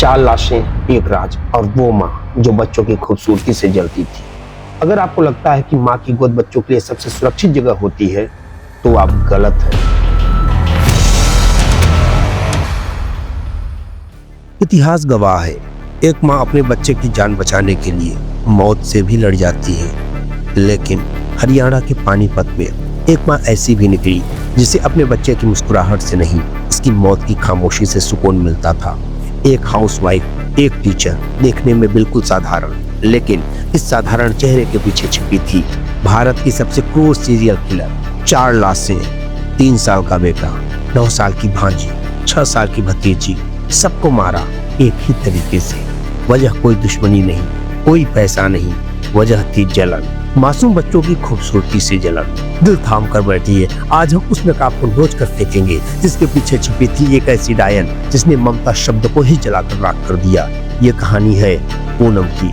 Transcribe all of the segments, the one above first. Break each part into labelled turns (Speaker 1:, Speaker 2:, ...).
Speaker 1: 4 लाशें, एक राज और वो माँ जो बच्चों की खूबसूरती से जलती थी। अगर आपको लगता है कि माँ की गोद बच्चों के लिए सबसे सुरक्षित जगह होती है तो आप गलत हैं।
Speaker 2: इतिहास गवाह है, एक माँ अपने बच्चे की जान बचाने के लिए मौत से भी लड़ जाती है। लेकिन हरियाणा के पानीपत में एक माँ ऐसी भी निकली जिसे अपने बच्चे की मुस्कुराहट से नहीं, उसकी मौत की खामोशी से सुकून मिलता था। एक हाउसवाइफ, एक टीचर, देखने में बिल्कुल साधारण, लेकिन इस साधारण चेहरे के पीछे छिपी थी भारत की सबसे क्रूर सीरियल किलर। 4 लाशें, 3 साल का बेटा, 9 साल की भांजी, 6 साल की भतीजी, सबको मारा एक ही तरीके से। वजह कोई दुश्मनी नहीं, कोई पैसा नहीं, वजह थी जलन, मासूम बच्चों की खूबसूरती से जलन। दिल थाम कर बैठी है, आज हम उस नकाब को नोच कर फेंकेंगे जिसके पीछे छिपी थी एक ऐसी डायन जिसने ममता शब्द को ही जलाकर राख कर दिया। ये कहानी है पूनम की।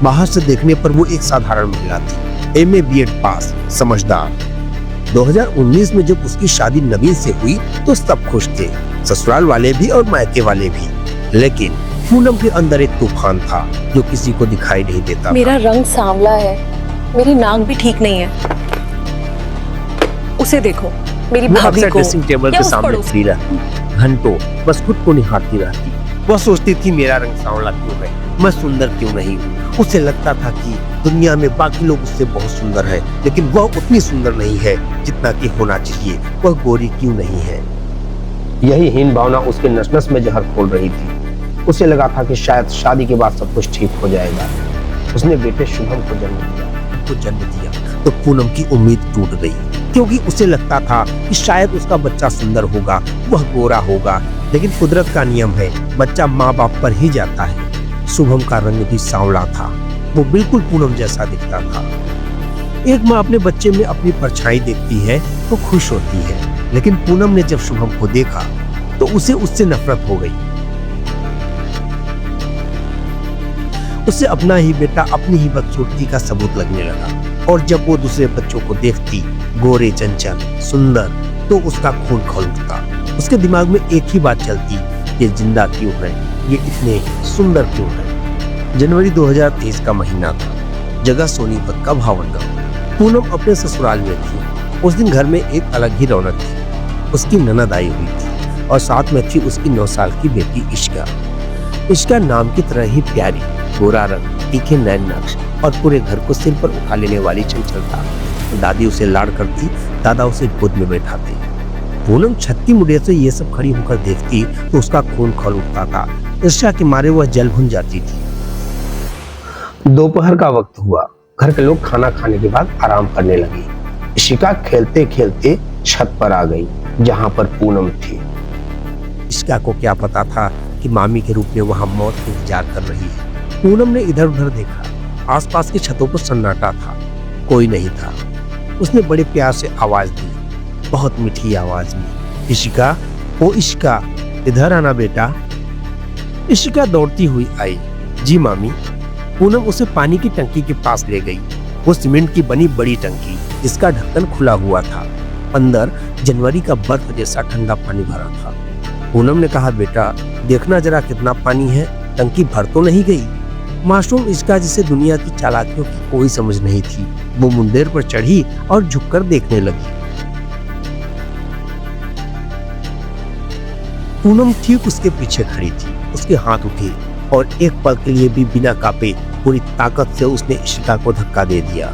Speaker 2: बाहर से देखने पर वो एक साधारण महिला थी, एमए बीएड पास, समझदार। 2019 में जब उसकी शादी नवीन से हुई तो सब खुश थे, ससुराल वाले भी और मायके वाले भी। लेकिन पूनम के अंदर एक तूफान था जो किसी को दिखाई नहीं देता।
Speaker 3: मेरा रंग सांवला है, मेरी नाक भी ठीक नहीं है। उसे देखो, मेरी भाभी को
Speaker 2: ड्रेसिंग टेबल के सामने खड़ी रहती, घंटों बस खुद को निहारती रहती। वह सोचती थी मेरा रंग सांवला क्यों है, मैं सुंदर क्यों नहीं हूँ। उसे लगता था कि दुनिया में बाकी लोग उससे बहुत सुंदर है, लेकिन वह उतनी सुंदर नहीं है जितना कि होना चाहिए। वह गोरी क्यों नहीं है।
Speaker 1: यही हीन भावना उसके नस नस में जहर खोल रही थी। उसे लगा था कि शायद शादी के बाद सब कुछ ठीक हो जाएगा। उसने बेटे शुभम को जन्म दिया
Speaker 2: तो पूनम की उम्मीद टूट गई, क्योंकि उसे लगता था कि शायद उसका बच्चा सुंदर होगा, वह गोरा होगा। लेकिन कुदरत का नियम है, बच्चा माँ बाप पर ही जाता है। शुभम का रंग भी सांवला था, वो बिल्कुल पूनम जैसा दिखता था। एक माँ अपने बच्चे में अपनी परछाई देखती है तो खुश होती है, लेकिन पूनम ने जब शुभम को देखा तो उसे उससे नफरत हो गई। उसे अपना ही बेटा अपनी ही बदसूरती का सबूत लगने लगा, और जब वो दूसरे बच्चों को देखती, गोरे, चंचल, सुंदर, तो उसका खून खौल उठता। उसके दिमाग में एक ही बात चलती, ये जिंदा क्यों है, ये इतने सुंदर क्यों है। जनवरी 2023 का महीना था, जगह सोनीपत का भावनगर। पूनम अपने ससुराल में थी। उस दिन घर में एक अलग ही रौनक थी। उसकी ननद आई हुई थी और साथ में थी उसकी 9 साल की बेटी इश्का। इश्का नाम की तरह ही प्यारी, गोरा रंग, तीखे नैन नक्श और पूरे घर को सिर पर उठा लेने वाली चंचलता। दादी उसे लाड़ करती, दादा उसे गोद में बैठाते। पूनम छत्ती मुड़िया से ये सब खड़ी होकर देखती तो उसका खून खौल उठता था। ईर्ष्या के मारे वह जल भुन जाती थी।
Speaker 1: दोपहर का वक्त हुआ, घर के लोग खाना खाने के बाद आराम करने लगे। इशिका खेलते खेलते छत पर आ गई जहां पर पूनम थी।
Speaker 2: इशिका को क्या पता था कि मामी के रूप में वहां मौत का इंतजार कर रही है। पूनम ने इधर उधर देखा, आसपास की छतों पर सन्नाटा था, कोई नहीं था। उसने बड़े प्यार से आवाज दी, बहुत मीठी आवाज में, इशिका, ओ इशिका, इधर आना बेटा। इशिका दौड़ती हुई आई। जी मामी। पूनम उसे पानी की टंकी के पास ले गई। वो सीमेंट की बनी बड़ी टंकी, जिसका ढक्कन खुला हुआ था। अंदर जनवरी का बर्फ जैसा ठंडा पानी भरा था। पूनम ने कहा, बेटा देखना जरा कितना पानी है, टंकी भर तो नहीं गई। मासूम इश्का, जिसे दुनिया की चालाकियों की कोई समझ नहीं थी, वो मुंडेर पर चढ़ी और झुककर देखने लगी। पूनम ठीक उसके पीछे खड़ी थी। उसके हाथ उठे और एक पल के लिए भी बिना कांपे पूरी ताकत से उसने इशिका को धक्का दे दिया।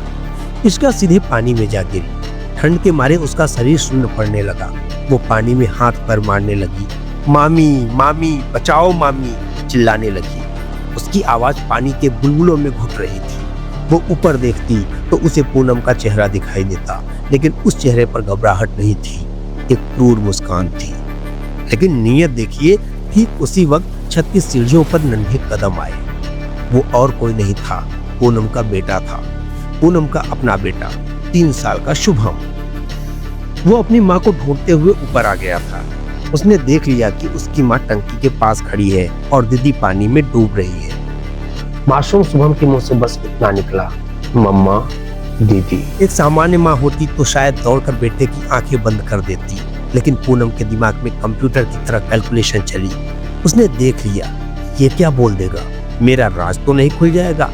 Speaker 2: इशिका सीधे पानी में जा गिरी। ठंड के मारे उसका शरीर सुन्न पड़ने लगा। वो पानी में हाथ पैर मारने लगी। मामी, मामी, बचाओ मामी, चिल्लाने लगी। उसकी आवाज पानी के बुलबुलों में घुट रही थी। वो ऊपर देखती तो उसे पूनम का चेहरा दिखाई देता, लेकिन उस चेहरे पर घबराहट नहीं थी, एक क्रूर मुस्कान थी। लेकिन नीयत देखिए, ठीक उसी वक्त छत की सीढ़ियों पर नन्हे कदम आए। वो और कोई नहीं था, पूनम का बेटा था। पूनम का अपना बेटा, 3 साल का शुभम। वो अपनी माँ को ढूंढते हुए ऊपर आ गया था। उसने देख लिया कि उसकी माँ टंकी के पास खड़ी है और दीदी पानी में डूब रही है।
Speaker 1: मासूम शुभम के मुंह से बस इतना निकला, मम्मा, दीदी।
Speaker 2: एक सामान्य माँ होती तो शायद दौड़कर बेटे की आंखें बंद कर देती, लेकिन पूनम के दिमाग में कंप्यूटर की तरह कैलकुलेशन चली। उसने देख लिया, ये क्या बोल देगा, मेरा राज तो नहीं खुल जाएगा।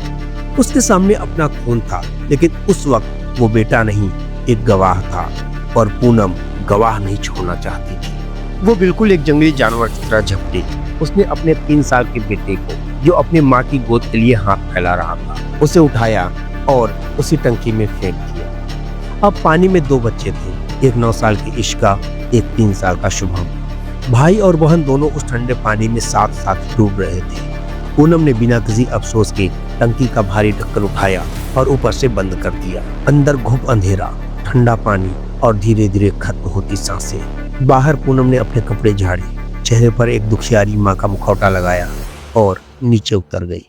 Speaker 2: उसके सामने अपना खून था, लेकिन उस वक्त वो बेटा नहीं, एक गवाह था, और पूनम गवाह नहीं छोड़ना चाहती थी। वो बिल्कुल एक जंगली जानवर की तरह झपटी। उसने अपने 3 साल के बेटे को, जो अपनी माँ की गोद के लिए हाथ फैला रहा था, उसे उठाया और उसी टंकी में फेंक दिया। अब पानी में 2 बच्चे थे, एक 9 साल की इश्का, एक 3 साल का शुभम। भाई और बहन दोनों उस ठंडे पानी में साथ साथ डूब रहे थे। पूनम ने बिना किसी अफसोस के टंकी का भारी ढक्कन उठाया और ऊपर से बंद कर दिया। अंदर घुप अंधेरा, ठंडा पानी और धीरे धीरे खत्म होती सांसें। बाहर पूनम ने अपने कपड़े झाड़े, चेहरे पर एक दुखियारी माँ का मुखौटा लगाया और नीचे उतर गई।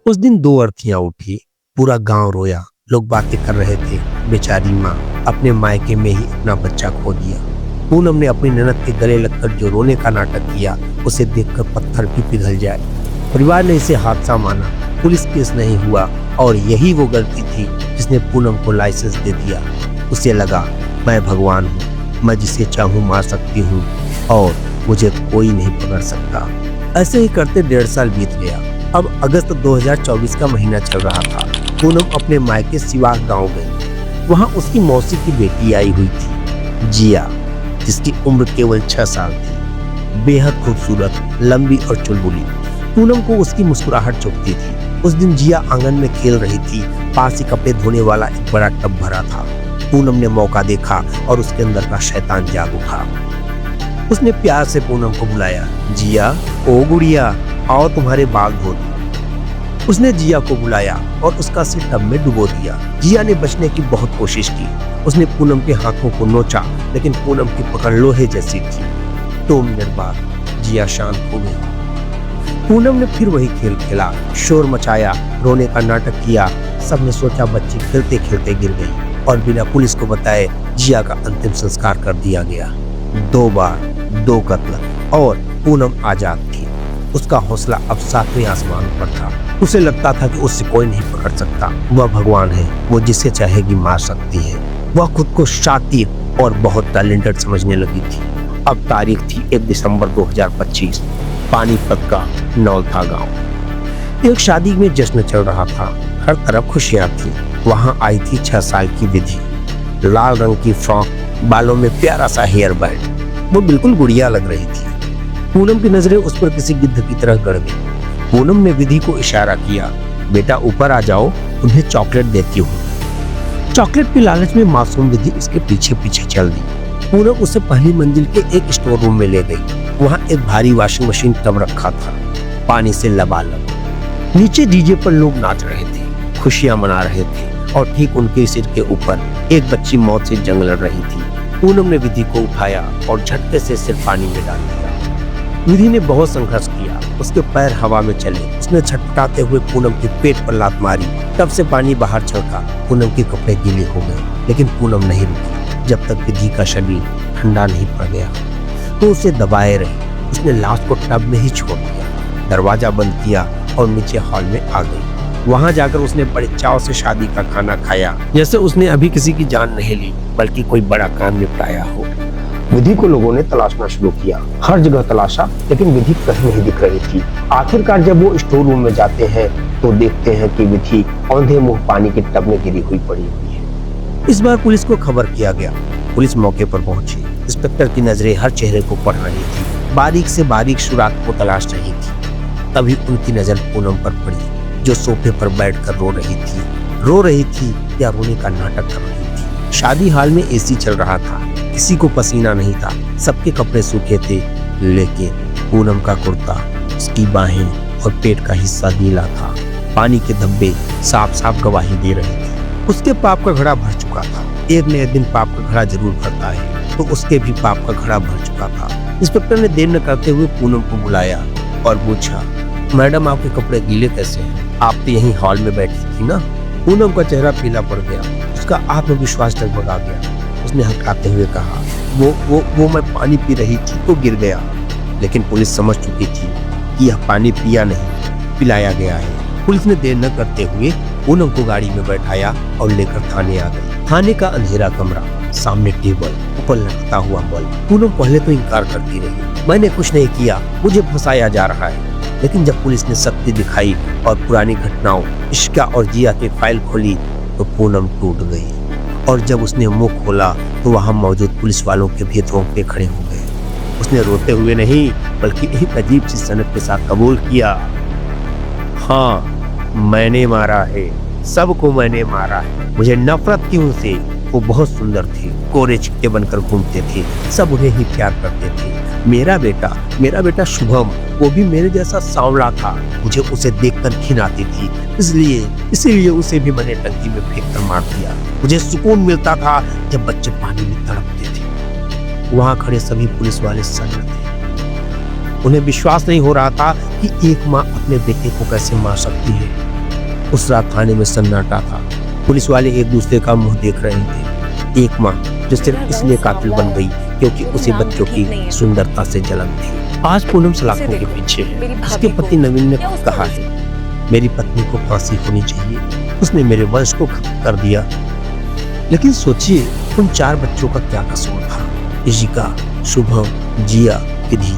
Speaker 2: उस दिन 2 अर्थियां उठी, पूरा गांव रोया, लोग बातें कर रहे थे। बेचारी माँ अपने मायके में ही अपना बच्चा खो दिया। पूनम ने अपनी ननद के गले लगकर जो रोने का नाटक किया, उसे देखकर पत्थर भी पिघल जाए। परिवार ने इसे हादसा माना, पुलिस केस नहीं हुआ, और यही वो गलती थी जिसने पूनम को लाइसेंस दे दिया। उसे लगा, मैं भगवान हूँ, मैं जिसे चाहूँ मार सकती हूँ और मुझे कोई नहीं पकड़ सकता। ऐसे ही करते 1.5 साल बीत गया। अब अगस्त 2024 का महीना चल रहा था। पूनम अपने मायके सिवाक गांव गई। वहां उसकी मौसी की बेटी आई हुई थी, जिया, जिसकी उम्र केवल 6 साल थी। बेहद खूबसूरत, लंबी और चुलबुली। पूनम को उसकी मुस्कुराहट चुभती थी। उस दिन जिया आंगन में खेल रही थी। पास ही कपड़े धोने वाला एक बड़ा टब भरा था। पूनम ने मौका देखा और उसके अंदर का शैतान जाग उठा। उसने प्यार से पूनम को बुलाया, जिया, ओ गुड़िया, आओ तुम्हारे बाल धो दूं। उसने जिया को बुलाया और उसका सिर टब में डुबो दिया। जिया ने बचने की बहुत कोशिश की। उसने पूनम के हाथों को नोचा, लेकिन पूनम की पकड़ लोहे जैसी थी। 2 मिनट बाद जिया शांत हो गई। पूनम ने फिर वही खेल खेला, शोर मचाया, रोने का नाटक किया। सबने सोचा बच्ची खेलते खेलते गिर गई और बिना पुलिस को बताए जिया का अंतिम संस्कार कर दिया गया। 2 बार 2 कत्ल, और पूनम आजाद थी। उसका हौसला अब 7वें आसमान पर था। उसे लगता था कि उससे कोई नहीं पकड़ सकता। वह भगवान है, वो जिसे चाहेगी मार सकती है। वह खुद को शातिर और बहुत टैलेंटेड समझने लगी थी। अब तारीख थी 1 दिसंबर 2025। पानीपत का नौलथा गांव। एक शादी में जश्न चल रहा था, हर तरफ खुशियां थी। वहां आई थी 6 साल की विधि, लाल रंग की फ्रॉक, बालों में प्यारा सा हेयर बैंड। वो बिल्कुल गुड़िया लग रही थी। पूनम की नजरें उस पर किसी गिद्ध की तरह गड़ गई। पूनम ने विधि को इशारा किया, बेटा ऊपर आ जाओ, तुम्हें चॉकलेट देती हूँ। चॉकलेट की लालच में मासूम विधि उसके पीछे पीछे चल दी। पूनम उसे पहली मंजिल के एक स्टोर रूम में ले गई। वहाँ एक भारी वॉशिंग मशीन टब रखा था, पानी से लबालब। नीचे डीजे पर लोग नाच रहे थे, खुशियां मना रहे थे, और ठीक उनके सिर के ऊपर एक बच्ची मौत से जंग लड़ रही थी। पूनम ने विधि को उठाया और झटके से सिर पानी में डाल दिया। विधि ने बहुत संघर्ष किया, उसके पैर हवा में चले। उसने छटपटाते हुए पूनम के पेट पर लात मारी। तब से पानी बाहर छलका। पूनम के कपड़े गीले हो गए, लेकिन पूनम नहीं रुकी जब तक विधि का शरीर ठंडा नहीं पड़ गया। तो उसे दबाए रही। उसने लाश को टब में ही छोड़ दिया, दरवाजा बंद किया और नीचे हॉल में आ गई। वहां जाकर उसने बड़े चाव से शादी का खाना खाया, जैसे उसने अभी किसी की जान नहीं ली, बल्कि कोई बड़ा काम निपटाया हो।
Speaker 1: विधि को लोगों ने तलाशना शुरू किया। हर जगह तलाशा, लेकिन विधि कहीं नहीं दिख रही थी। आखिरकार जब वो स्टोर रूम में जाते हैं तो देखते हैं कि विधि औंधे मुंह पानी के टब में गिरी हुई पड़ी हुई है।
Speaker 2: इस बार पुलिस को खबर किया गया। पुलिस मौके पर पहुंची। इंस्पेक्टर की नजरें हर चेहरे को पढ़ रही थी, बारीक से बारीक सुराग को तलाश रही थी। तभी उनकी नजर पूनम पर पड़ी, जो सोफे पर बैठकर रो रही थी या रोने का नाटक कर रही थी। शादी हाल में एसी चल रहा था, किसी को पसीना नहीं था, सबके कपड़े सूखे थे, लेकिन पूनम का कुर्ता, उसकी बाहें और पेट का हिस्सा नीला था। पानी के धब्बे साफ साफ गवाही दे रहे थे। उसके पाप का घड़ा भर चुका था। एक न एक दिन पाप का घड़ा जरूर भरता है, तो उसके भी पाप का घड़ा भर चुका था। इंस्पेक्टर ने देर न करते हुए पूनम को बुलाया और पूछा, मैडम आपके कपड़े गीले कैसे हैं? आप तो यहीं हॉल में बैठी थी ना? पूनम का चेहरा पीला पड़ गया, उसका आत्मविश्वास डगमगा गया। उसने हकलाते हुए कहा, वो मैं पानी पी रही थी तो गिर गया। लेकिन पुलिस समझ चुकी थी कि यह पानी पिया नहीं, पिलाया गया है। पुलिस ने देर न करते हुए पूनम को गाड़ी में बैठाया और लेकर थाने आ गई। थाने का अंधेरा कमरा, सामने टेबल, ऊपर लटकता हुआ बल्ब। पूनम पहले तो इनकार करती रही, मैंने कुछ नहीं किया, मुझे फंसाया जा रहा है। लेकिन जब पुलिस ने सख्ती दिखाई और पुरानी घटनाओं इश्का और जिया की फाइल खोली तो पूनम टूट गई। और जब उसने मुंह खोला तो वहां मौजूद पुलिस वालों के भी रोंगटे खड़े हो गए। उसने रोते हुए नहीं बल्कि एक अजीब सी सनक के साथ कबूल किया, हाँ मैंने मारा है, सबको मैंने मारा है। मुझे नफरत थी उनसे, वो बहुत सुंदर थे, कोरे चिट्टे बनकर घूमते थे, सब उन्हें ही प्यार करते थे। मेरा बेटा शुभम, वो भी मेरे जैसा सांवला था, मुझे उसे देखकर घिन आती थी, इसीलिए उसे भी मैंने टंकी में फेंक कर मार दिया। मुझे सुकून मिलता था जब बच्चे पानी में तड़पते थे। वहां खड़े सभी पुलिस वाले सन्न थे, उन्हें विश्वास नहीं हो रहा था कि एक माँ अपने बेटे को कैसे मार सकती है। उस रात थाने में सन्नाटा था, पुलिस वाले एक दूसरे का मुंह देख रहे थे। एक माँ जो सिर्फ इसलिए कातिल बन गई क्योंकि उसे बच्चों की सुंदरता से जलन थी। आज पूनम सलाखों के पीछे है। उसके पति नवीन ने कहा है, मेरी पत्नी को फांसी होनी चाहिए, उसने मेरे वंश को खत्म कर दिया। लेकिन सोचिए उन 4 बच्चों का क्या कसूर था? इशिका, शुभम, जिया, विधि,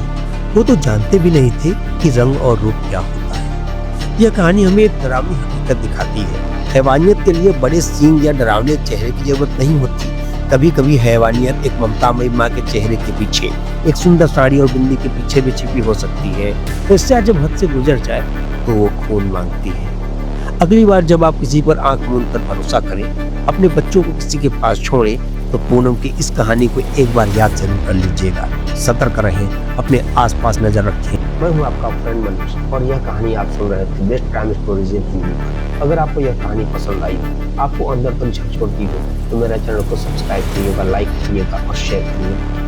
Speaker 2: वो तो जानते भी नहीं थे कि रंग और रूप क्या होता है। यह कहानी हमें एक डरावनी हकीकत दिखाती है। हैवानियत के लिए बड़े सींग या डरावने चेहरे की जरूरत नहीं होती। कभी कभी हैवानियत एक ममतामयी माँ के चेहरे के पीछे, एक सुंदर साड़ी और बिंदी के पीछे भी छिपी हो सकती है। तो इससे जब हद से गुजर जाए तो वो खून मांगती है। अगली बार जब आप किसी पर आंख मूंद कर भरोसा करें, अपने बच्चों को किसी के पास छोड़ें, तो पूनम की इस कहानी को एक बार याद जरूर कर लीजिएगा। सतर्क रहें, अपने आसपास नजर रखें।
Speaker 1: मैं हूं आपका फ्रेंड मनोज और यह कहानी आप सुन रहे थे best crime stories in Hindi. अगर आपको यह कहानी पसंद आई, आपको अंदर तक झकझोरती हो, तो मेरे चैनल को सब्सक्राइब करिएगा, लाइक करिएगा और शेयर करिएगा।